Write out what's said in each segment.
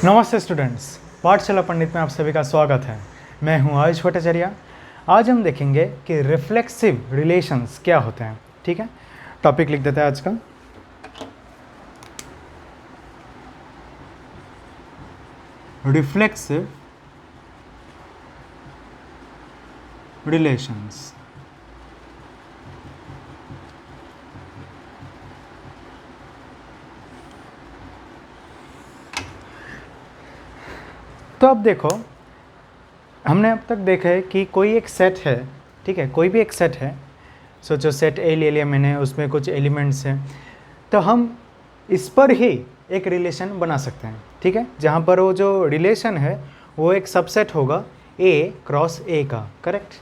नमस्ते स्टूडेंट्स, पाठशाला पंडित में आप सभी का स्वागत है। मैं हूं आयुष भट्टाचार्य। आज हम देखेंगे कि रिफ्लेक्सिव रिलेशंस क्या होते हैं। ठीक है, टॉपिक लिख देते हैं आज का। Reflexive relations. तो अब देखो, हमने अब तक देखा है कि कोई एक सेट है, ठीक है, कोई भी एक सेट है। सोचो सेट ए ले लिया मैंने, उसमें कुछ एलिमेंट्स हैं, तो हम इस पर ही एक रिलेशन बना सकते हैं। ठीक है, जहाँ पर वो जो रिलेशन है वो एक सबसेट होगा ए क्रॉस ए का। करेक्ट,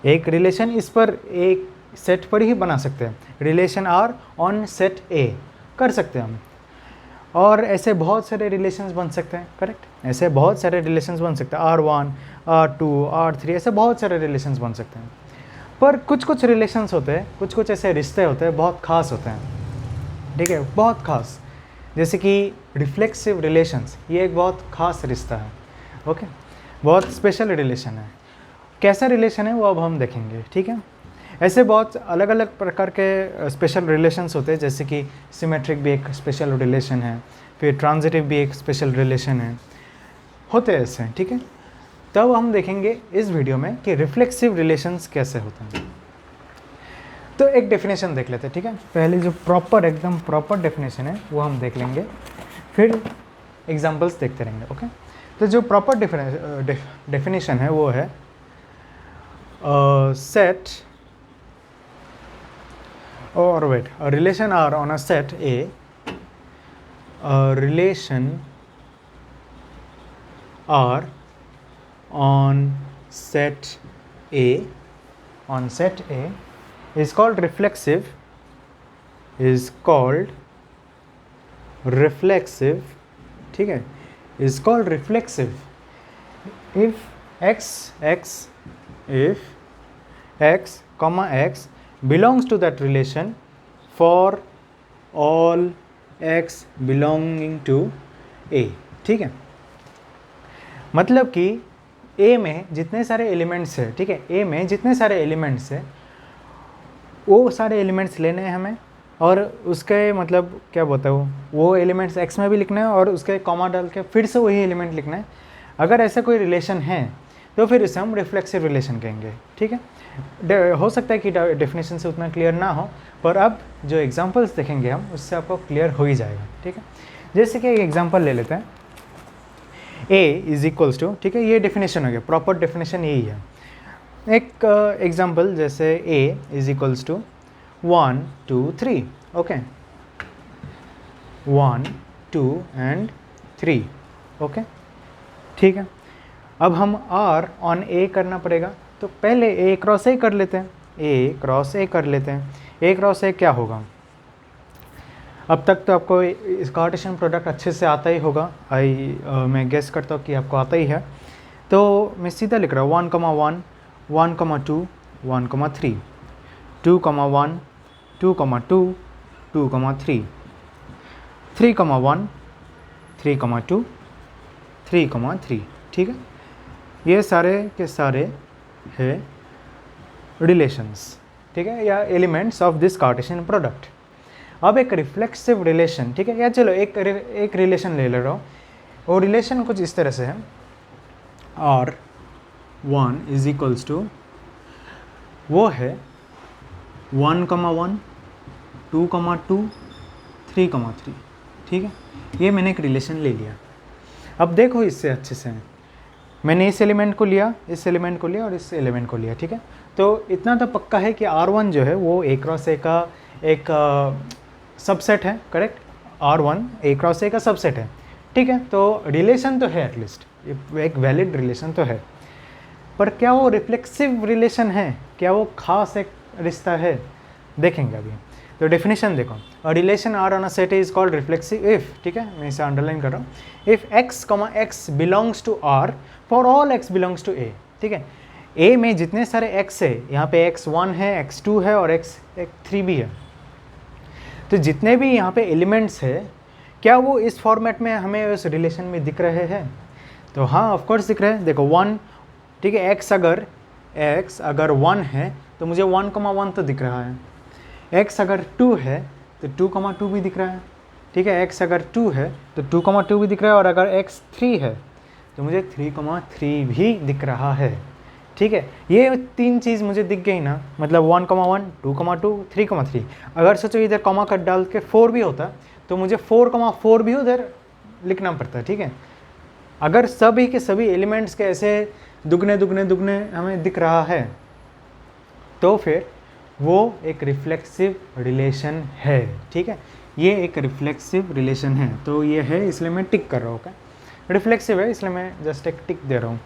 एक रिलेशन इस पर एक सेट पर ही बना सकते हैं। Relation R on set A कर सकते हैं हम, और ऐसे बहुत सारे रिलेशंस बन सकते हैं। करेक्ट, ऐसे बहुत सारे रिलेशंस बन सकते हैं, R1, R2, R3, ऐसे बहुत सारे रिलेशंस बन सकते हैं। पर कुछ कुछ रिलेशंस होते हैं, कुछ कुछ ऐसे रिश्ते होते हैं, बहुत ख़ास होते हैं। ठीक है, बहुत ख़ास, जैसे कि रिफ्लेक्सिव रिलेशंस, ये एक बहुत ख़ास रिश्ता है। ओके, बहुत स्पेशल रिलेशन है। कैसा रिलेशन है वो अब हम देखेंगे। ठीक है, ऐसे बहुत अलग अलग प्रकार के स्पेशल रिलेशंस होते हैं, जैसे कि सिमेट्रिक भी एक स्पेशल रिलेशन है, फिर ट्रांजिटिव भी एक स्पेशल रिलेशन है, होते हैं ऐसे। ठीक है, तब हम देखेंगे इस वीडियो में कि रिफ्लेक्सिव रिलेशंस कैसे होते हैं। तो एक डेफिनेशन देख लेते हैं। ठीक है, पहले जो प्रॉपर एकदम प्रॉपर डेफिनेशन है वो हम देख लेंगे, फिर एग्जांपल्स देखते रहेंगे। ओके, तो जो प्रॉपर डेफिनेशन है वो है set or wait, a relation R on a set A, a relation R on set A is called reflexive, ठीक है, is called reflexive if x comma x belongs to that relation for all x belonging to A। ठीक है, मतलब कि A में जितने सारे elements हैं, ठीक है, A में जितने सारे एलिमेंट्स हैं वो सारे एलिमेंट्स लेने हैं हमें, और उसके मतलब क्या बोलता है वो एलिमेंट्स x में भी लिखना है और उसके कॉमा डाल के फिर से वही एलिमेंट लिखना है। अगर ऐसा कोई रिलेशन है तो फिर उसे हम रिफ्लेक्सिव रिलेशन कहेंगे। ठीक है, हो सकता है कि डेफिनेशन से उतना क्लियर ना हो, पर अब जो एग्जांपल्स देखेंगे हम उससे आपको क्लियर हो ही जाएगा। ठीक है, जैसे कि एक एग्जांपल ले लेते हैं, A इज इक्वल्स टू, ठीक है, ये डेफिनेशन हो गया, प्रॉपर डेफिनेशन यही है। एक एग्जांपल जैसे A is equals to 1 2 3। Okay, 1 2 and 3। Okay, ठीक है, अब हम R ऑन A करना पड़ेगा, तो पहले A क्रॉस A कर लेते हैं। A क्रॉस A कर लेते हैं। A क्रॉस A क्या होगा? अब तक तो आपको इस कार्टेशियन प्रोडक्ट अच्छे से आता ही होगा, मैं गेस करता हूँ कि आपको आता ही है। तो मैं सीधा लिख रहा हूँ 1, 1, 1, 2, 1, 3, 2, 1, 2, 2, 2, 3, 3, 1, 3, 2, 3, 3। ठीक है, ये सारे के सारे है रिलेशंस, ठीक है, या elements of this Cartesian product. अब एक रिफ्लेक्सिव रिलेशन, ठीक है, या चलो एक रिलेशन ले रहा हूँ, वो रिलेशन कुछ इस तरह से है, R1 इज इक्वल्स टू, वो है 1, 1, 2, 2, 3, 3। ठीक है, ये मैंने एक रिलेशन ले लिया। अब देखो इससे अच्छे से, मैंने इस एलिमेंट को लिया, इस एलिमेंट को लिया और इस एलिमेंट को लिया। ठीक है, तो इतना तो पक्का है कि R1 जो है वो A क्रॉस A का एक सबसेट है। Correct, R1 A cross A का सबसेट है। ठीक है, तो रिलेशन तो है, एटलीस्ट एक वैलिड रिलेशन तो है, पर क्या वो रिफ्लेक्सिव रिलेशन है? क्या वो खास एक रिश्ता है? देखेंगे अभी। तो डेफिनेशन देखो, a relation R on a set is called reflexive if, ठीक है, मैं इसे अंडरलाइन कर रहा हूँ, if x, x belongs to R for all x belongs to A। ठीक है, A में जितने सारे x है, यहाँ पे x1 है, x2 है और x3 भी है, तो जितने भी यहाँ पे एलिमेंट्स है क्या वो इस फॉर्मेट में हमें उस रिलेशन में दिख रहे हैं? तो हाँ, ऑफ कोर्स दिख रहे हैं। देखो 1, ठीक है, x अगर 1 है तो मुझे 1,1 तो दिख रहा है। x अगर 2 है तो 2,2 भी दिख रहा है, ठीक है। x अगर 2 है तो 2,2 भी दिख रहा है, और अगर x 3 है तो मुझे 3,3 भी दिख रहा है, ठीक है। ये 3 चीज़ मुझे दिख गई ना, मतलब 1,1, 2,2, 3,3। अगर सोचो इधर कॉमा कट डाल के 4 भी होता तो मुझे 4,4 भी उधर लिखना पड़ता, ठीक है। अगर सभी के सभी एलिमेंट्स के ऐसे दुगने दुगने दुगने हमें दिख रहा है तो फिर वो एक रिफ्लेक्सिव रिलेशन है, ठीक है। ये एक रिफ्लेक्सिव रिलेशन है, तो ये है इसलिए मैं टिक कर रहा हूँ। क्या रिफ्लेक्सिव है इसलिए मैं जस्ट एक टिक दे रहा हूँ।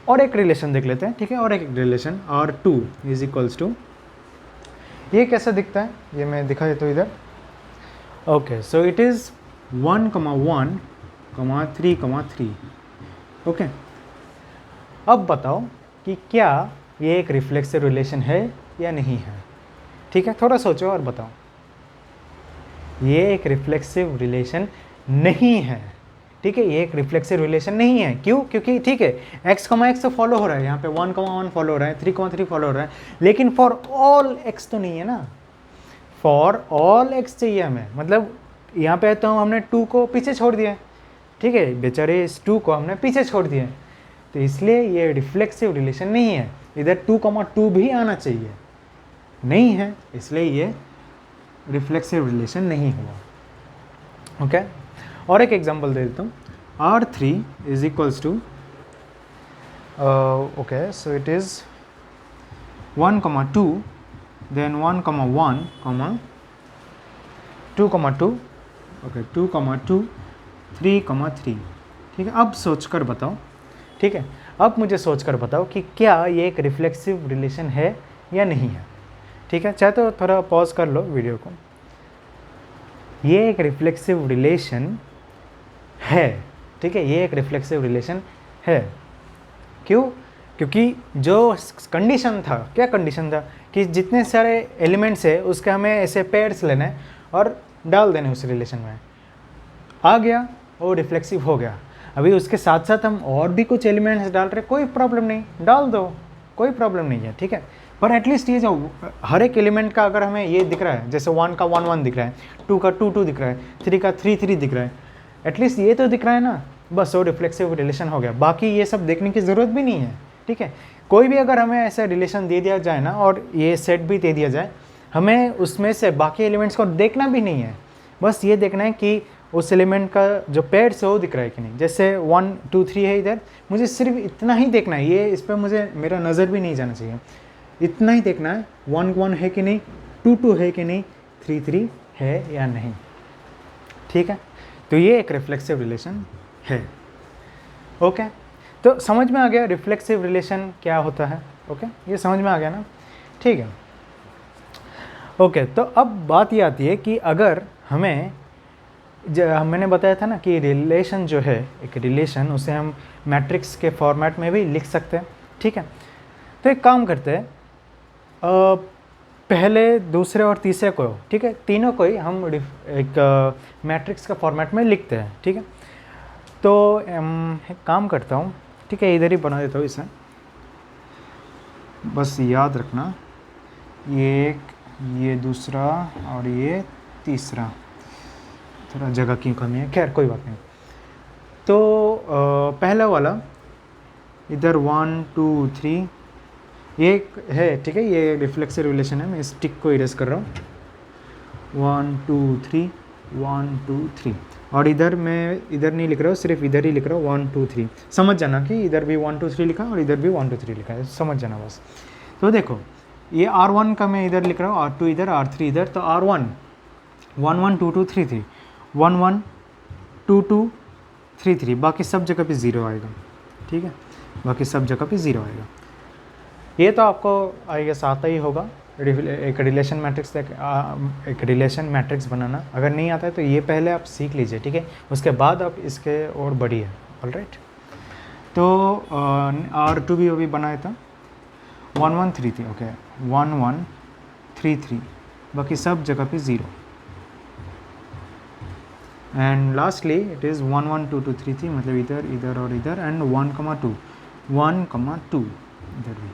और एक रिलेशन देख लेते हैं, ठीक है। और एक relation R2 is equals to, ये कैसा दिखता है ये मैं दिखा देता हूँ इधर। Okay, so it is 1,1, 3,3। Okay, अब बताओ कि क्या ये एक रिफ्लेक्सिव रिलेशन है या नहीं है, ठीक है। थोड़ा सोचो और बताओ। ये एक रिफ्लेक्सिव रिलेशन नहीं है, ठीक है। ये एक रिफ्लेक्सिव रिलेशन नहीं है। क्यों? क्योंकि ठीक है x, x तो फॉलो हो रहा है, यहाँ पे 1,1 फॉलो हो रहा है, 3,3 फॉलो हो रहा है, लेकिन फॉर ऑल x तो नहीं है ना। फॉर ऑल x चाहिए हमें, मतलब यहाँ पे तो हमने 2 को पीछे छोड़ दिया, ठीक है। बेचारे इस 2 को हमने पीछे छोड़ दिया, तो इसलिए ये रिफ्लेक्सिव रिलेशन नहीं है। इधर 2,2 भी आना चाहिए, नहीं है, इसलिए ये रिफ्लेक्सिव रिलेशन नहीं हुआ। ओके, और एक एग्जांपल दे देता हूँ। R3 is equals to, okay, so it is 1,2, then 1,1, 2,2, okay, 2,2, 3,3, ठीक है। अब सोच कर बताओ, ठीक है, अब मुझे सोच कर बताओ कि क्या ये एक रिफ्लेक्सिव रिलेशन है या नहीं है, ठीक है। चाहे तो थोड़ा पॉज कर लो वीडियो को। ये एक रिफ्लेक्सिव रिलेशन है, ठीक है, ये एक रिफ्लेक्सिव रिलेशन है। क्यों? क्योंकि जो कंडीशन था, क्या कंडीशन था कि जितने सारे एलिमेंट्स है उसके हमें ऐसे पेयर्स लेना है और डाल देने उस रिलेशन में, आ गया वो रिफ्लेक्सिव हो गया। अभी उसके साथ साथ हम और भी कुछ एलिमेंट्स डाल रहे, कोई प्रॉब्लम नहीं, डाल दो, कोई प्रॉब्लम नहीं है, ठीक है। पर एटलीस्ट ये जो हर एक एलिमेंट का अगर हमें ये दिख रहा है, जैसे 1 का 1,1 दिख रहा है, 2 का 2,2 दिख रहा है, 3 का 3,3 दिख रहा है, एटलीस्ट ये तो दिख रहा है ना, बस वो रिफ्लेक्सिव रिलेशन हो गया। बाकी ये सब देखने की ज़रूरत भी नहीं है, ठीक है। कोई भी अगर हमें ऐसा रिलेशन दे दिया जाए ना, और ये सेट भी दे दिया जाए, हमें उसमें से बाकी एलिमेंट्स को देखना भी नहीं है, बस ये देखना है कि उस एलिमेंट का जो पेयर्स है वो दिख रहा है कि नहीं। जैसे 1, 2, 3 है इधर, मुझे सिर्फ इतना ही देखना है, ये इस पर मुझे मेरा नज़र भी नहीं जाना चाहिए, इतना ही देखना है 1, 1 है कि नहीं, 2, 2 है कि नहीं, 3, 3 है या नहीं, ठीक है। तो ये एक रिफ्लेक्सिव रिलेशन है। ओके, तो समझ में आ गया रिफ्लेक्सिव रिलेशन क्या होता है। ओके, ये समझ में आ गया ना, ठीक है। ओके, तो अब बात ये आती है कि अगर हमें मैंने बताया था ना कि रिलेशन जो है, एक रिलेशन, उसे हम मैट्रिक्स के फॉर्मेट में भी लिख सकते हैं, ठीक है। तो एक काम करते हैं, पहले, दूसरे और तीसरे को, ठीक है, तीनों को ही हम एक मैट्रिक्स का फॉर्मेट में लिखते हैं, ठीक है। तो एक काम करता हूँ, ठीक है, इधर ही बना देता हूँ इसे, बस याद रखना, ये एक, ये दूसरा और ये तीसरा, थोड़ा जगह की कमी है, खैर कोई बात नहीं। तो पहला वाला इधर 1, 2, 3 ये है, ठीक है, ये रिफ्लेक्सिव रिलेशन है। मैं इस टिक को इरेज कर रहा हूँ, 1, 2, 3, 1, 2, 3, और इधर मैं इधर नहीं लिख रहा हूँ, सिर्फ इधर ही लिख रहा हूँ 1, 2, 3। समझ जाना कि इधर भी 1, 2, 3 लिखा और इधर भी 1, 2, 3 लिखा है, समझ जाना बस। तो देखो ये R1 का मैं इधर लिख रहा हूँ, R2 इधर, R3 इधर, तो R1 1, 1, 2, 2, 3, 3, 1, 1, 2, 2, 3, 3, बाकी सब जगह पे 0 आएगा, ठीक है, बाकी सब जगह पे 0 आएगा। ये तो आपको आई गेस आता ही होगा, एक रिलेशन मैट्रिक्स, एक रिलेशन मैट्रिक्स बनाना। अगर नहीं आता है तो ये पहले आप सीख लीजिए, ठीक है, उसके बाद आप इसके और बढ़िए, ऑलराइट। तो R2 भी अभी बनाया था, 1, 1, 3, 3, ओके, 1, 1, 3, 3, बाकी सब जगह पे 0, एंड लास्टली इट इज़ 1 1 2 2 3 3, मतलब इधर इधर और इधर, एंड 1,2 1,2 इधर भी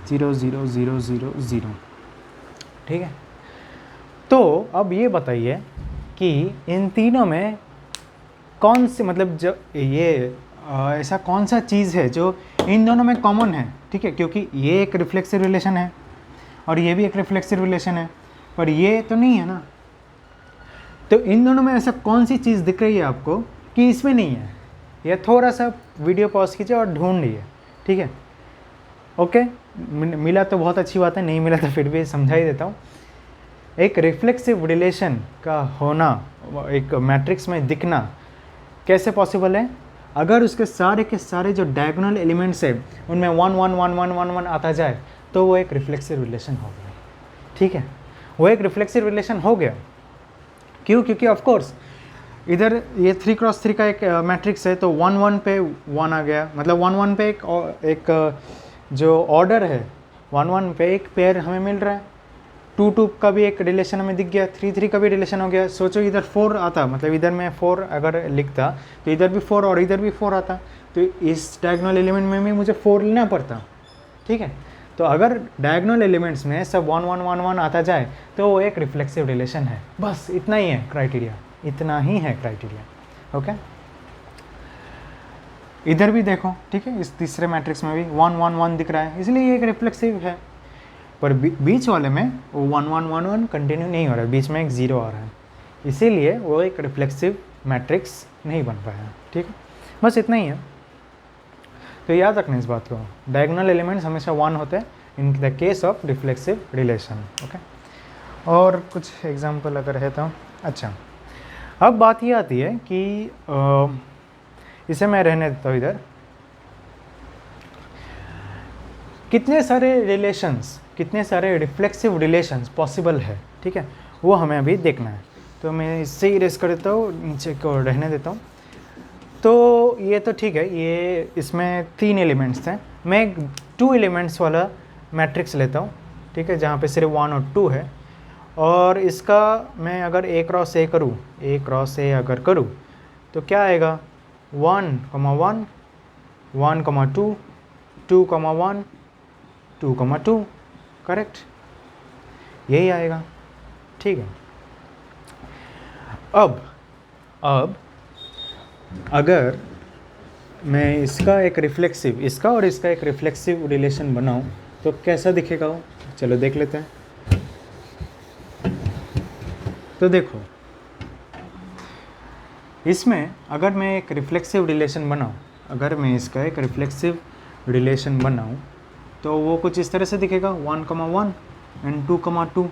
0 0 0 0 0। ठीक है, तो अब ये बताइए कि इन तीनों में कौन सी, मतलब जो ये ऐसा कौन सा चीज़ है जो इन दोनों में कॉमन है। ठीक है, क्योंकि ये एक रिफ्लेक्सिव रिलेशन है और ये भी एक रिफ्लेक्सिव रिलेशन है, पर ये तो नहीं है ना। तो इन दोनों में ऐसा कौन सी चीज़ दिख रही है आपको कि इसमें नहीं है, या थोड़ा सा वीडियो पॉज कीजिए और ढूंढ लीजिए। ठीक है, ओके, मिला तो बहुत अच्छी बात है, नहीं मिला तो फिर भी समझा ही देता हूँ। एक रिफ्लेक्सिव रिलेशन का होना, एक मैट्रिक्स में दिखना कैसे पॉसिबल है? अगर उसके सारे के सारे जो डायगोनल एलिमेंट्स है उनमें 1 1 1 1 1 1 आता जाए तो वो एक रिफ्लेक्सिव रिलेशन हो गया। ठीक है, वो एक रिफ्लेक्सिव रिलेशन हो गया। क्यों? क्योंकि ऑफ कोर्स इधर ये 3x3 का एक मैट्रिक्स है, तो 1 1 पे 1 आ गया, मतलब 1 1 पे एक जो ऑर्डर है 1 1 पे एक पेयर हमें मिल रहा है। 2 2 का भी एक रिलेशन हमें दिख गया, 3 3 का भी रिलेशन हो गया। सोचो इधर 4 आता, मतलब इधर मैं 4 अगर लिखता तो इधर भी 4 और इधर भी 4 आता, तो इस डायगोनल एलिमेंट में भी मुझे 4 लेना पड़ता। ठीक है, तो अगर डायगोनल एलिमेंट्स में सब 1 1 1 1 आता जाए तो वो एक रिफ्लेक्सिव रिलेशन है। बस इतना ही है क्राइटेरिया, इतना ही है क्राइटेरिया। ओके, इधर भी देखो, ठीक है, इस तीसरे मैट्रिक्स में भी 1 1 1 दिख रहा है, इसलिए ये एक रिफ्लेक्सिव है। पर बीच वाले में वो 1 1 1 1 कंटिन्यू नहीं हो रहा है, बीच में एक 0 आ रहा है, इसीलिए वो एक रिफ्लेक्सिव मैट्रिक्स नहीं बन पाया। ठीक है, बस इतना ही है। तो याद रखना इस बात को, डायगोनल एलिमेंट्स हमेशा 1 होते हैं in the case of reflexive relation. Okay, और कुछ एग्जांपल अगर है तो अच्छा। अब बात ये आती है कि इसे मैं रहने देता हूँ इधर। कितने सारे रिलेशंस, कितने सारे रिफ्लेक्सिव रिलेशंस पॉसिबल है, ठीक है, वो हमें अभी देखना है। तो मैं इससे इरेज कर देता हूँ, नीचे को रहने देता हूँ। तो ये तो ठीक है, ये इसमें 3 एलिमेंट्स हैं। मैं 2 एलिमेंट्स वाला मैट्रिक्स लेता हूँ, ठीक है, जहाँ पे सिर्फ 1 और 2 है। और इसका मैं अगर A क्रॉस A करूँ, A क्रॉस A अगर करूँ तो क्या आएगा? 1, 1, 1, 2, 2, 1, 2, 2, करेक्ट, यही आएगा। ठीक है, अब अगर मैं इसका एक रिफ्लेक्सिव, इसका और इसका एक रिफ्लेक्सिव रिलेशन बनाऊं तो कैसा दिखेगा वो? चलो देख लेते हैं। तो देखो, इसमें अगर मैं एक रिफ्लेक्सिव रिलेशन बनाऊं, अगर मैं इसका एक रिफ्लेक्सिव रिलेशन बनाऊं तो वो कुछ इस तरह से दिखेगा, 1, 1 एंड 2, 2।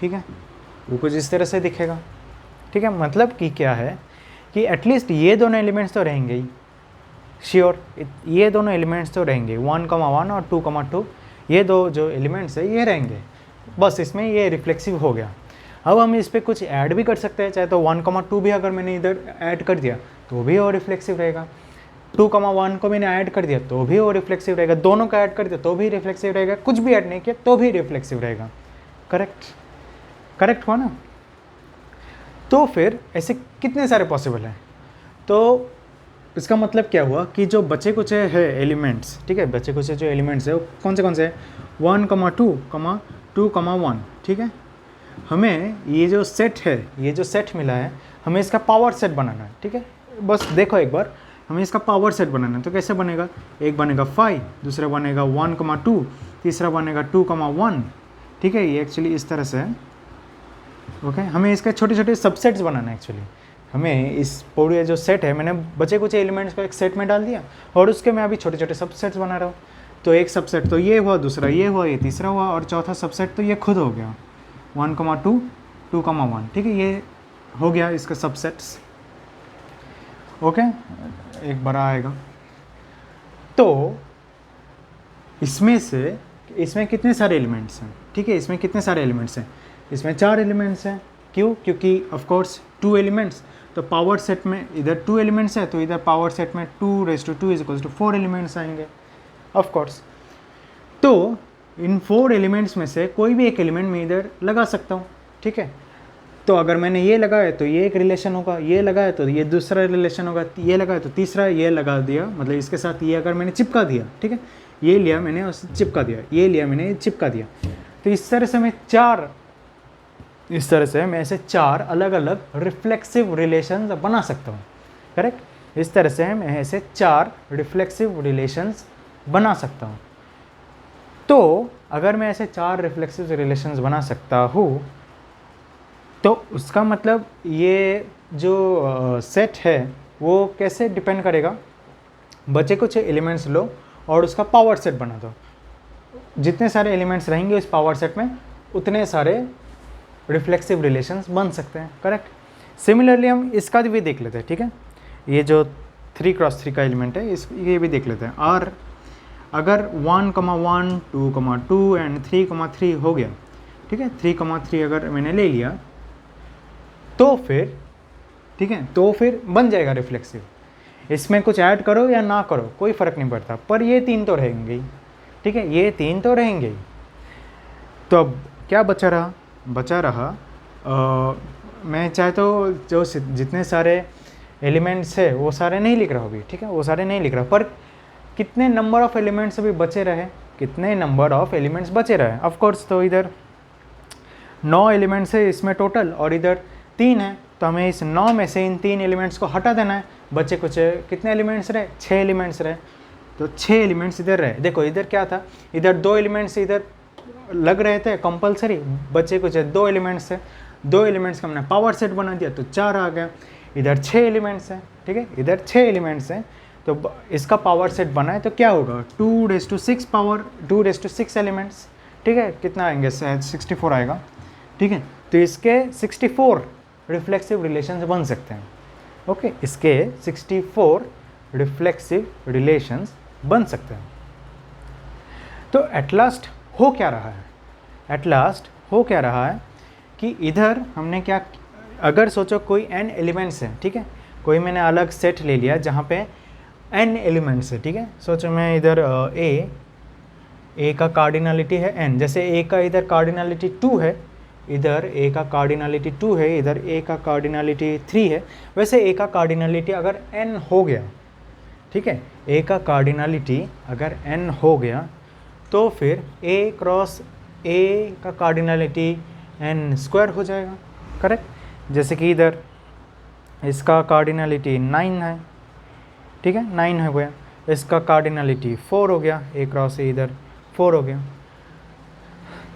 ठीक है, वो कुछ इस तरह से दिखेगा। ठीक है, मतलब कि क्या है कि एटलीस्ट ये दोनों एलिमेंट्स तो रहेंगे ही, श्योर, ये दोनों एलिमेंट्स तो रहेंगे, 1, 1 और 2, 2, ये दो जो एलिमेंट्स है ये रहेंगे। बस इसमें ये रिफ्लेक्सिव हो गया। अब हम इस पर कुछ ऐड भी कर सकते हैं, चाहे तो 1, 2 भी अगर मैंने इधर ऐड कर दिया तो भी वो रिफ्लेक्सिव रहेगा, 2, 1 को मैंने ऐड कर दिया तो भी वो रिफ्लेक्सिव रहेगा, दोनों का ऐड कर दिया तो भी रिफ्लेक्सिव रहेगा, कुछ भी ऐड नहीं किया तो भी रिफ्लेक्सिव रहेगा। करेक्ट हुआ ना? तो फिर ऐसे कितने सारे पॉसिबल हैं? तो इसका मतलब क्या हुआ कि जो बचे कुचे है एलिमेंट्स, ठीक है, बचे कुचे जो एलिमेंट्स है वो कौन से हैं? 1, 2, 2, 1। ठीक है, हमें ये जो सेट है, ये जो सेट मिला है, हमें इसका पावर सेट बनाना है। ठीक है, बस देखो एक बार, हमें इसका पावर सेट बनाना है। तो कैसे बनेगा? एक बनेगा 5, दूसरा बनेगा 1, 2, तीसरा बनेगा 2, 1। ठीक है, ये एक्चुअली इस तरह से है। ओके, हमें इसके छोटे छोटे सबसेट्स बनाना है। एक्चुअली हमें इस पूरे जो सेट है, मैंने बचे कुछ एलिमेंट्स को एक सेट में डाल दिया और उसके मैं अभी छोटे छोटे सबसेट्स बना रहा हूँ। तो एक सबसेट तो ये हुआ, दूसरा ये हुआ, ये तीसरा हुआ, और चौथा सबसेट तो ये खुद हो गया, 1, 2, 2, 1। ठीक है, ये हो गया इसका सबसेट्स। ओके, एक बड़ा आएगा। तो इसमें कितने सारे एलिमेंट्स हैं? ठीक है, इसमें कितने सारे एलिमेंट्स हैं? इसमें 4 एलिमेंट्स हैं। क्यों? क्योंकि ऑफ कोर्स 2 एलिमेंट्स, तो पावर सेट में इधर 2 एलिमेंट्स है तो इधर पावर सेट में 2⁻² = 4 एलिमेंट्स आएंगे ऑफ कोर्स। तो इन 4 एलिमेंट्स में से कोई भी एक एलिमेंट मैं इधर लगा सकता हूँ। ठीक है, तो अगर मैंने ये लगाया तो ये एक रिलेशन होगा, ये लगाया तो ये दूसरा रिलेशन होगा, ये लगाया तो तीसरा, ये लगा दिया मतलब इसके साथ ये अगर मैंने चिपका दिया, ठीक है, ये लिया मैंने और चिपका दिया, ये लिया मैंने चिपका दिया, तो इस तरह से मैं ऐसे 4 अलग अलग रिफ्लेक्सिव रिलेशंस बना सकता हूँ। करेक्ट, इस तरह से मैं ऐसे 4 रिफ्लेक्सिव रिलेशंस बना सकता हूँ। तो अगर मैं ऐसे 4 रिफ्लेक्सिव रिलेशंस बना सकता हूँ तो उसका मतलब ये जो सेट है वो कैसे डिपेंड करेगा, बचे कुछ एलिमेंट्स लो और उसका पावर सेट बना दो, जितने सारे एलिमेंट्स रहेंगे उस पावर सेट में उतने सारे रिफ्लेक्सिव रिलेशंस बन सकते हैं। करेक्ट। सिमिलरली हम इसका भी देख लेते हैं, ठीक है, ये जो 3x3 का एलिमेंट है ये भी देख लेते हैं। और अगर 1,1, 2,2 एंड 3,3 हो गया, ठीक है, 3,3 अगर मैंने ले लिया तो फिर, ठीक है, तो फिर बन जाएगा रिफ्लेक्सिव। इसमें कुछ ऐड करो या ना करो कोई फ़र्क नहीं पड़ता, पर ये 3 तो रहेंगे ही, ठीक है, ये 3 तो रहेंगे ही। तो अब क्या बचा रहा मैं चाहे तो जो जितने सारे एलिमेंट्स है वो सारे नहीं लिख रहा अभी, ठीक है, वो सारे नहीं लिख रहा, पर कितने नंबर ऑफ़ एलिमेंट्स अभी बचे रहे, कितने नंबर ऑफ़ एलिमेंट्स बचे रहे। ऑफ कोर्स तो इधर 9 एलिमेंट्स है इसमें टोटल और इधर 3 है, तो हमें इस 9 में से इन 3 एलिमेंट्स को हटा देना है। बचे कुछ कितने एलिमेंट्स रहे, 6 एलिमेंट्स रहे, तो 6 एलिमेंट्स इधर रहे। देखो इधर क्या था, इधर 2 एलिमेंट्स इधर लग रहे थे कंपलसरी, बचे कुछ 2 एलिमेंट्स है, 2 एलिमेंट्स का हमने पावर सेट बना दिया तो 4 आ गया। इधर 6 एलिमेंट्स हैं, ठीक है, इधर 6 एलिमेंट्स हैं, तो इसका पावर सेट बना है तो क्या होगा 2⁻6 एलिमेंट्स, ठीक है, कितना आएंगे 64 आएगा, ठीक है, तो इसके 64 रिफ्लेक्सिव रिलेशंस बन सकते हैं। ओके, इसके 64 रिफ्लेक्सिव रिलेशंस बन सकते हैं। तो एट लास्ट हो क्या रहा है, कि इधर हमने क्या, अगर सोचो कोई n एलिमेंट्स है, ठीक है, कोई मैंने अलग सेट ले लिया जहाँ पे n एलिमेंट्स है, ठीक है, सोचो मैं इधर a का कार्डिनलिटी है n, जैसे a का इधर कार्डिनलिटी 2 है, इधर a का कार्डिनलिटी 2 है, इधर a का कार्डिनलिटी 3 है, वैसे a का कार्डिनलिटी अगर n हो गया, ठीक है, a का कार्डिनलिटी अगर n हो गया तो फिर a क्रॉस a का कार्डिनलिटी n स्क्वायर हो जाएगा। करेक्ट, जैसे कि इधर इसका कार्डिनलिटी 9 है, ठीक है, 9 हो गया, इसका कार्डिनलिटी 4 हो गया, a क्रॉस a इधर 4 हो गया,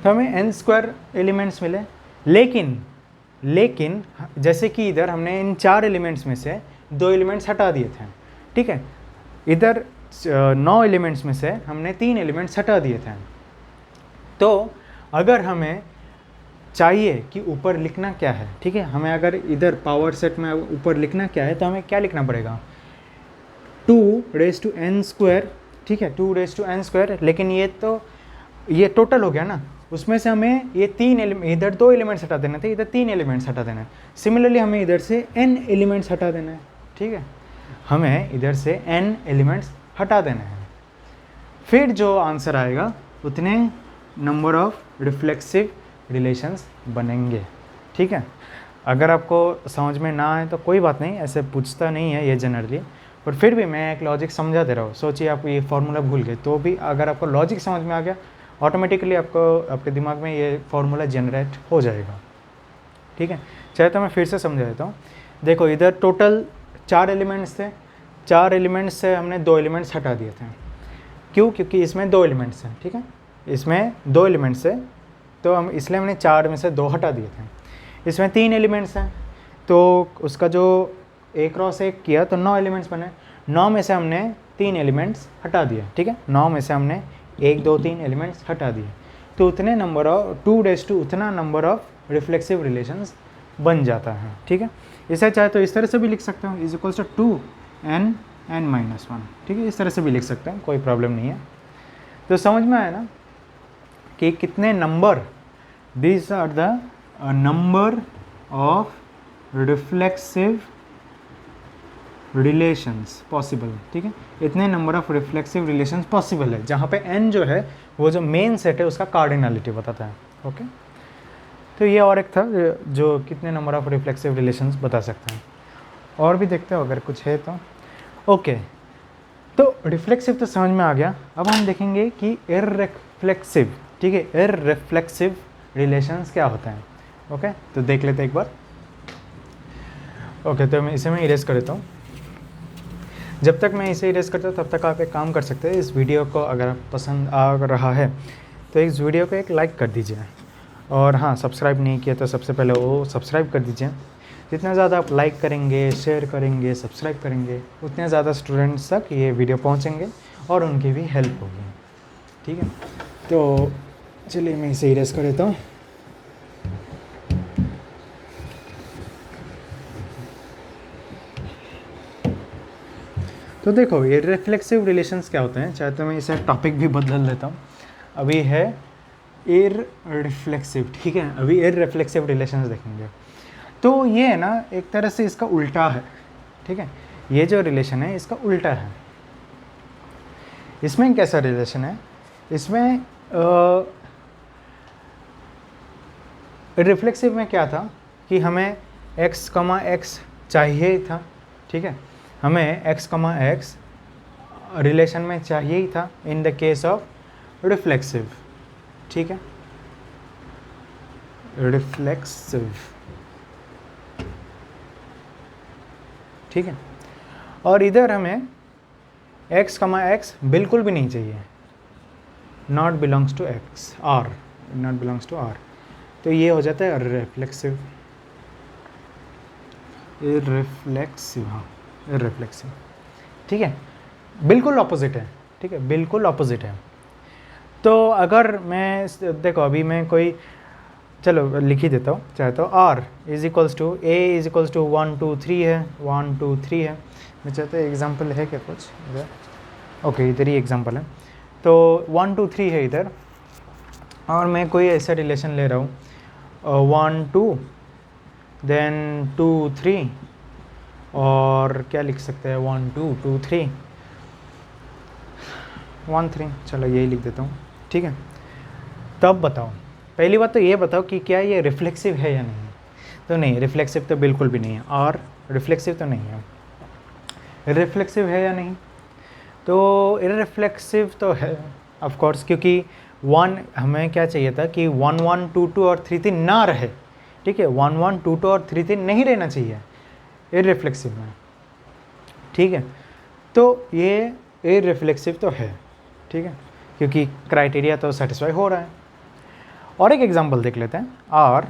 तो हमें n स्क्वायर एलिमेंट्स मिले। लेकिन जैसे कि इधर हमने इन 4 एलिमेंट्स में से 2 एलिमेंट्स हटा दिए थे, ठीक है, इधर 9 एलिमेंट्स में से हमने 3 एलिमेंट्स हटा दिए थे। तो अगर हमें चाहिए कि ऊपर लिखना क्या है, ठीक है, हमें अगर इधर पावर सेट में ऊपर लिखना क्या है तो हमें क्या लिखना पड़ेगा 2⁻n², ठीक है, 2⁻n², लेकिन ये टोटल हो गया ना, उसमें से हमें ये 3 इधर 2 एलिमेंट्स हटा देने थे, इधर 3 एलिमेंट्स हटा देना है। सिमिलरली हमें इधर से n एलिमेंट्स हटा देना है, ठीक है, हमें इधर से n एलिमेंट्स हटा देना है। फिर जो आंसर आएगा उतने नंबर ऑफ रिफ्लेक्सिव रिलेशंस बनेंगे, ठीक है। अगर आपको समझ में ना आए तो कोई बात नहीं, ऐसे पूछता नहीं है ये जनरली, पर फिर भी मैं एक लॉजिक समझा दे रहा हूँ। सोचिए आप ये फार्मूला भूल गए तो भी अगर आपको लॉजिक समझ में आ गया ऑटोमेटिकली आपके दिमाग में ये फार्मूला जनरेट हो जाएगा, ठीक है। चाहे तो मैं फिर से समझा देता हूँ। देखो इधर टोटल 4 एलिमेंट्स थे, 4 एलिमेंट्स से हमने 2 एलिमेंट्स हटा दिए थे। क्यों? क्योंकि इसमें 2 एलिमेंट्स हैं, ठीक है, इसमें 2 एलिमेंट्स है तो हम इसलिए हमने 4 में से 2 हटा दिए थे। इसमें 3 एलिमेंट्स हैं तो उसका जो a क्रॉस 1 किया तो 9 एलिमेंट्स बने, 9 में से हमने 3 एलिमेंट्स हटा दिए, ठीक है, 9 में से हमने 1 2 3 एलिमेंट्स हटा दिए, तो उतने नंबर ऑफ 2 उतना नंबर ऑफ रिफ्लेक्सिव रिलेशंस बन जाता है, ठीक है। इसे चाहे तो इस तरह से भी लिख सकते हो, इज टू 2n(n)-1, ठीक है, इस तरह से भी लिख सकते हैं, कोई प्रॉब्लम नहीं है। तो समझ में आया ना कि कितने number, these are the number of reflexive relations possible, ठीक है, इतने number of reflexive relations possible है, जहाँ पे n जो है वो जो मेन सेट है उसका कार्डिनलिटी बताता है। ओके, तो ये और एक था जो कितने नंबर ऑफ रिफ्लेक्सिव रिलेशंस बता सकते हैं। और भी देखते हो अगर कुछ है तो। ओके, तो रिफ्लेक्सिव तो समझ में आ गया। अब हम देखेंगे कि इररिफ्लेक्सिव, ठीक है, इररिफ्लेक्सिव रिलेशंस क्या होते हैं। ओके, तो देख लेते हैं एक बार। ओके, तो मैं इसे इरेज कर देता हूँ। जब तक मैं इसे इरेज करता हूँ तब तक आप एक काम कर सकते हैं, इस वीडियो को अगर पसंद आ रहा है तो इस वीडियो को एक लाइक कर दीजिए, और हाँ, सब्सक्राइब नहीं किया तो सबसे पहले वो सब्सक्राइब कर दीजिए। जितना ज़्यादा आप लाइक करेंगे, शेयर करेंगे, सब्सक्राइब करेंगे, उतने ज़्यादा स्टूडेंट्स तक ये वीडियो पहुँचेंगे और उनकी भी हेल्प होगी, ठीक है। तो चलिए मैं इसे इरेज कर देता हूँ। तो देखो, ये रिफ्लेक्सिव रिलेशंस क्या होते हैं, चाहे तो मैं इसे टॉपिक भी बदल देता हूँ। अभी है इररिफ्लेक्सिव, ठीक है, अभी इररिफ्लेक्सिव रिलेशंस देखेंगे। तो ये है ना, एक तरह से इसका उल्टा है, ठीक है। ये जो रिलेशन है इसका उल्टा है। इसमें कैसा रिलेशन है, इसमें रिफ्लेक्सिव में क्या था कि हमें x, x चाहिए था, ठीक है, हमें x, x रिलेशन में चाहिए ही था in the case of reflexive, ठीक है, रिफ्लेक्सिव, ठीक है। और इधर हमें x, x बिल्कुल भी नहीं चाहिए, not belongs to x, r not belongs to r। तो ये हो जाता है रिफ्लेक्सिव, इररिफ्लेक्सिव, हाँ इररिफ्लेक्सिव, ठीक है, बिल्कुल ऑपोजिट है, ठीक है, बिल्कुल ऑपोजिट है। तो अगर मैं देखो, अभी मैं कोई, चलो लिख ही देता हूँ चाहे तो, r is equals to a is equals to 1 2 3 है, 1 2 3 है। मैं चाहता हूँ एग्जाम्पल है क्या कुछ इधर, ओके इधर ही एग्जाम्पल है। तो 1 2 3 है इधर, और मैं कोई ऐसा रिलेशन ले रहा हूँ 1 2 देन 2 3, और क्या लिख सकते हैं 1 2 2 3 1 3, चलो यही लिख देता हूँ, ठीक है। तब बताओ, पहली बात तो ये बताओ कि क्या ये रिफ्लेक्सिव है या नहीं। तो नहीं, रिफ्लेक्सिव तो बिल्कुल भी नहीं है, और रिफ्लेक्सिव तो नहीं है। रिफ्लेक्सिव है या नहीं, तो इररिफ्लेक्सिव तो है ऑफ कोर्स, क्योंकि 1 हमें क्या चाहिए था कि 1 1 2 2 और 3 3 ना रहे, ठीक है, 1 1 2 2 और 3 3 नहीं रहना चाहिए इररिफ्लेक्सिव में, ठीक है। तो ये इररिफ्लेक्सिव तो है, ठीक है, क्योंकि क्राइटेरिया तो सेटिस्फाई हो रहा है। और एक एग्जांपल देख लेते हैं। और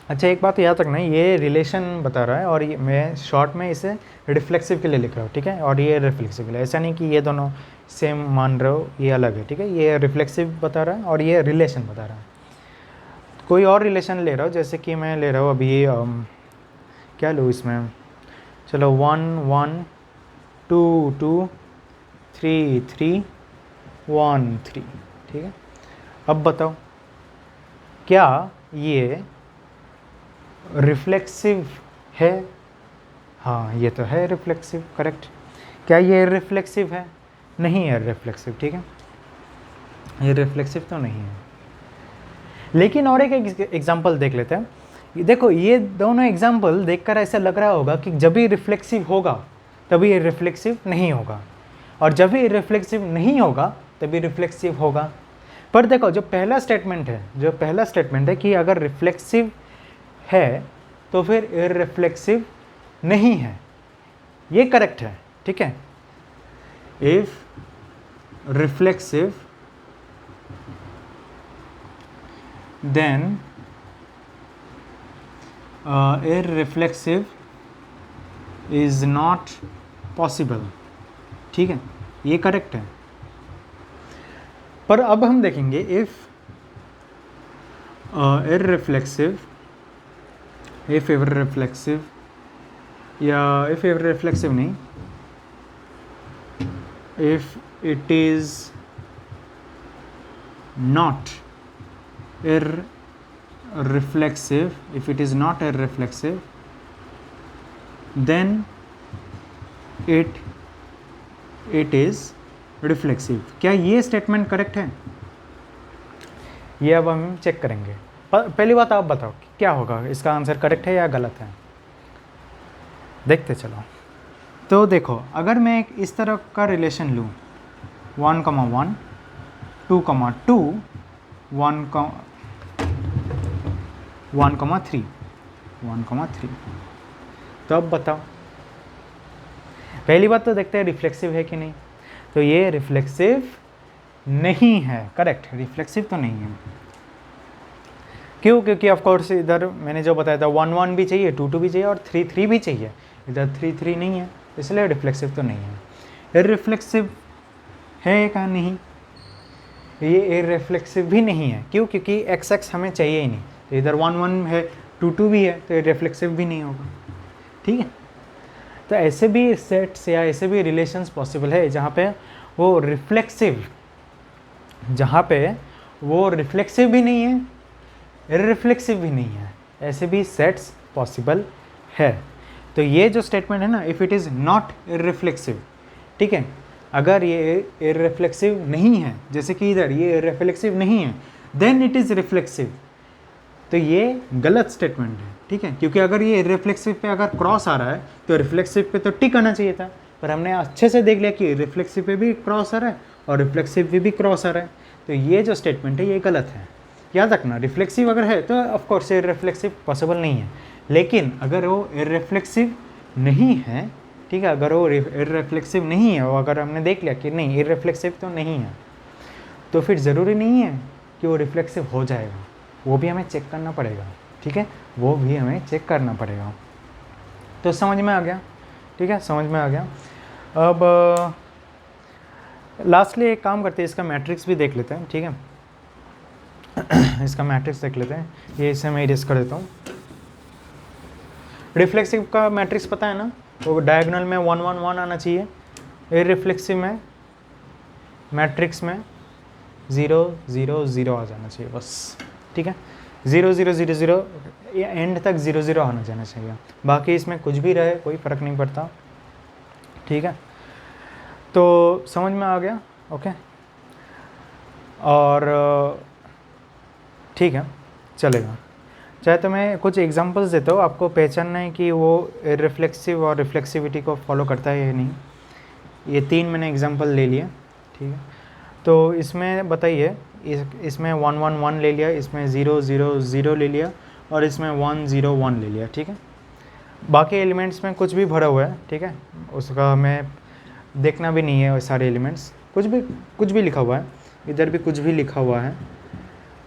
अच्छा, एक बात याद रखना, ये रिलेशन बता रहा है और ये मैं शॉर्ट में इसे रिफ्लेक्सिव के लिए लिख रहा हूँ, ठीक है, और ये रिफ्लेक्सिव के लिए। ऐसा नहीं कि ये दोनों सेम मान रहे हो, ये अलग है, ठीक है। ये रिफ्लेक्सिव बता रहा है और ये रिलेशन बता रहा है। कोई और रिलेशन ले रहा हूँ, जैसे कि मैं ले रहा हूँ अभी क्या लूँ इसमें, चलो 1 1 2 2 3 3 1 3, ठीक है। अब बताओ, क्या ये रिफ्लेक्सिव है? हाँ, ये तो है रिफ्लेक्सिव, करेक्ट। क्या ये रिफ्लेक्सिव है? नहीं है रिफ्लेक्सिव, ठीक है, ये रिफ्लेक्सिव तो नहीं है। लेकिन और एक एग्जांपल देख लेते हैं। देखो, ये दोनों एग्जांपल देखकर ऐसा लग रहा होगा कि जब भी रिफ्लेक्सिव होगा तभी ये रिफ्लेक्सिव नहीं होगा, और जब भी रिफ्लेक्सिव नहीं होगा तभी रिफ्लेक्सिव होगा। पर देखो, जो पहला स्टेटमेंट है कि अगर रिफ्लेक्सिव है तो फिर इररिफ्लेक्सिव नहीं है, ये करेक्ट है, ठीक है। If reflexive then irreflexive is not possible, ठीक है, ये करेक्ट है। पर अब हम देखेंगे इफ इररिफ्लेक्सिव, इफ इररिफ्लेक्सिव, या इफ इररिफ्लेक्सिव नहीं, if it is not irreflexive, if it is not irreflexive, then it is reflexive। क्या ये स्टेटमेंट करेक्ट है? ये अब हम चेक करेंगे, पहली बात आप बताओ कि क्या होगा, इसका आंसर करेक्ट है या गलत है, देखते चलो। तो देखो, अगर मैं एक इस तरह का रिलेशन लूँ 1,1 2,2 1,3 तो अब बताओ, पहली बात तो देखते हैं रिफ्लेक्सिव है कि नहीं। तो ये रिफ्लेक्सिव नहीं है, करेक्ट, रिफ्लेक्सिव तो नहीं है। क्यों? क्योंकि ऑफ कोर्स इधर मैंने जो बताया था 1 1 भी चाहिए, 2 2 भी चाहिए और 3 3 भी चाहिए, इधर 3 3 नहीं है, इसलिए रिफ्लेक्सिव तो नहीं है। इररिफ्लेक्सिव है क्या? नहीं, ये इररिफ्लेक्सिव भी नहीं है। क्यों? क्योंकि एक्स एक्स हमें चाहिए ही नहीं, तो इधर 1 1 है, 2 2 भी है, तो इररिफ्लेक्सिव भी नहीं होगा। ठीक है, तो ऐसे भी सेट्स या ऐसे भी रिलेशंस पॉसिबल है जहाँ पे वो रिफ्लेक्सिव भी नहीं है, इररिफ्लेक्सिव भी नहीं है, ऐसे भी सेट्स पॉसिबल है। तो ये जो स्टेटमेंट है ना, if it is not irreflexive, ठीक है, अगर ये इररिफ्लेक्सिव नहीं है, जैसे कि इधर ये इररिफ्लेक्सिव नहीं है, देन इट इज़ रिफ्लेक्सिव, तो ये गलत स्टेटमेंट है। ठीक है, क्योंकि अगर ये इररिफ्लेक्सिव पे अगर क्रॉस आ रहा है तो रिफ्लेक्सिव पे तो टिक आना चाहिए था, पर हमने अच्छे से देख लिया कि रिफ्लेक्सिव पे भी क्रॉस आ रहा है और रिफ्लेक्सिव पे भी क्रॉस आ रहा है, तो ये जो स्टेटमेंट है ये गलत है। याद रखना, रिफ्लेक्सिव अगर है तो ऑफकोर्स इररिफ्लेक्सिव पॉसिबल नहीं है, लेकिन अगर वो इररिफ्लेक्सिव नहीं है, ठीक है, अगर वो इररिफ्लेक्सिव नहीं है, वो अगर हमने देख लिया कि नहीं इररिफ्लेक्सिव तो नहीं है, तो फिर ज़रूरी नहीं है कि वो रिफ्लेक्सिव हो जाएगा, वो भी हमें चेक करना पड़ेगा। ठीक है, वो भी हमें चेक करना पड़ेगा। तो समझ में आ गया? ठीक है, समझ में आ गया। अब लास्टली एक काम करते हैं, इसका मैट्रिक्स भी देख लेते हैं। ठीक है, इसका मैट्रिक्स देख लेते हैं, ये इसे मैं इरेज कर देता हूँ। रिफ्लेक्सिव का मैट्रिक्स पता है ना, वो डायगोनल में 1 1 1 आना चाहिए, इररिफ्लेक्सिव में मैट्रिक्स में 0 0 0 आ जाना चाहिए बस। ठीक है, 0 0 0 0 एंड तक 0 0 आना जाना चाहिए, बाकी इसमें कुछ भी रहे कोई फ़र्क नहीं पड़ता। ठीक है, तो समझ में आ गया? ओके, और ठीक है, चलेगा। चाहे तो मैं कुछ एग्जांपल्स देता हूँ, आपको पहचानना है कि वो रिफ्लेक्सिव और रिफ्लेक्सिविटी को फॉलो करता है या नहीं। ये 3 मैंने एग्जांपल ले लिए। ठीक है, तो इसमें बताइए, इसमें 1 1 1 ले लिया, इसमें 0 0 0 ले लिया और इसमें 1 0 1 ले लिया। ठीक है, बाकी एलिमेंट्स में कुछ भी भरा हुआ है। ठीक है, उसका हमें देखना भी नहीं है, वो सारे एलिमेंट्स कुछ भी लिखा हुआ है, इधर भी कुछ भी लिखा हुआ है।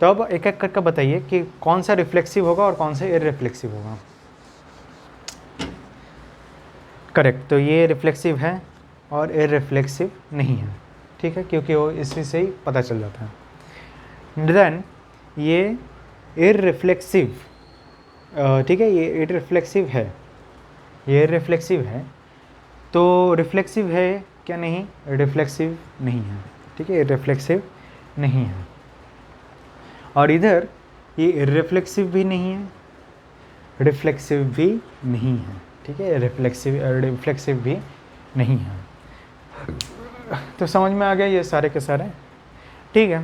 तो अब एक एक करके बताइए कि कौन सा रिफ्लेक्सिव होगा और कौन सा इररिफ्लेक्सिव होगा। करेक्ट, तो ये रिफ्लेक्सिव है और इररिफ्लेक्सिव नहीं है। ठीक है, क्योंकि वो इसी से ही पता चल जाता है। देन ये इररिफ्लेक्सिव, ठीक है, ये इररिफ्लेक्सिव है, ये इररिफ्लेक्सिव है, तो रिफ्लेक्सिव है क्या? नहीं, रिफ्लेक्सिव नहीं है। ठीक है, इररिफ्लेक्सिव नहीं है। और इधर ये इररिफ्लेक्सिव भी नहीं है, रिफ्लेक्सिव भी नहीं है। ठीक है, रिफ्लेक्सिव भी नहीं है। तो समझ में आ गया ये सारे के सारे। ठीक है,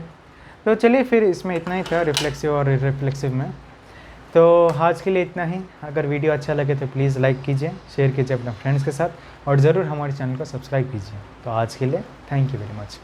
तो चलिए फिर इसमें इतना ही था रिफ्लेक्सिव और इररिफ्लेक्सिव में। तो आज के लिए इतना ही। अगर वीडियो अच्छा लगे तो प्लीज़ लाइक कीजिए, शेयर कीजिए अपने फ्रेंड्स के साथ और ज़रूर हमारे चैनल को सब्सक्राइब कीजिए। तो आज के लिए थैंक यू वेरी मच।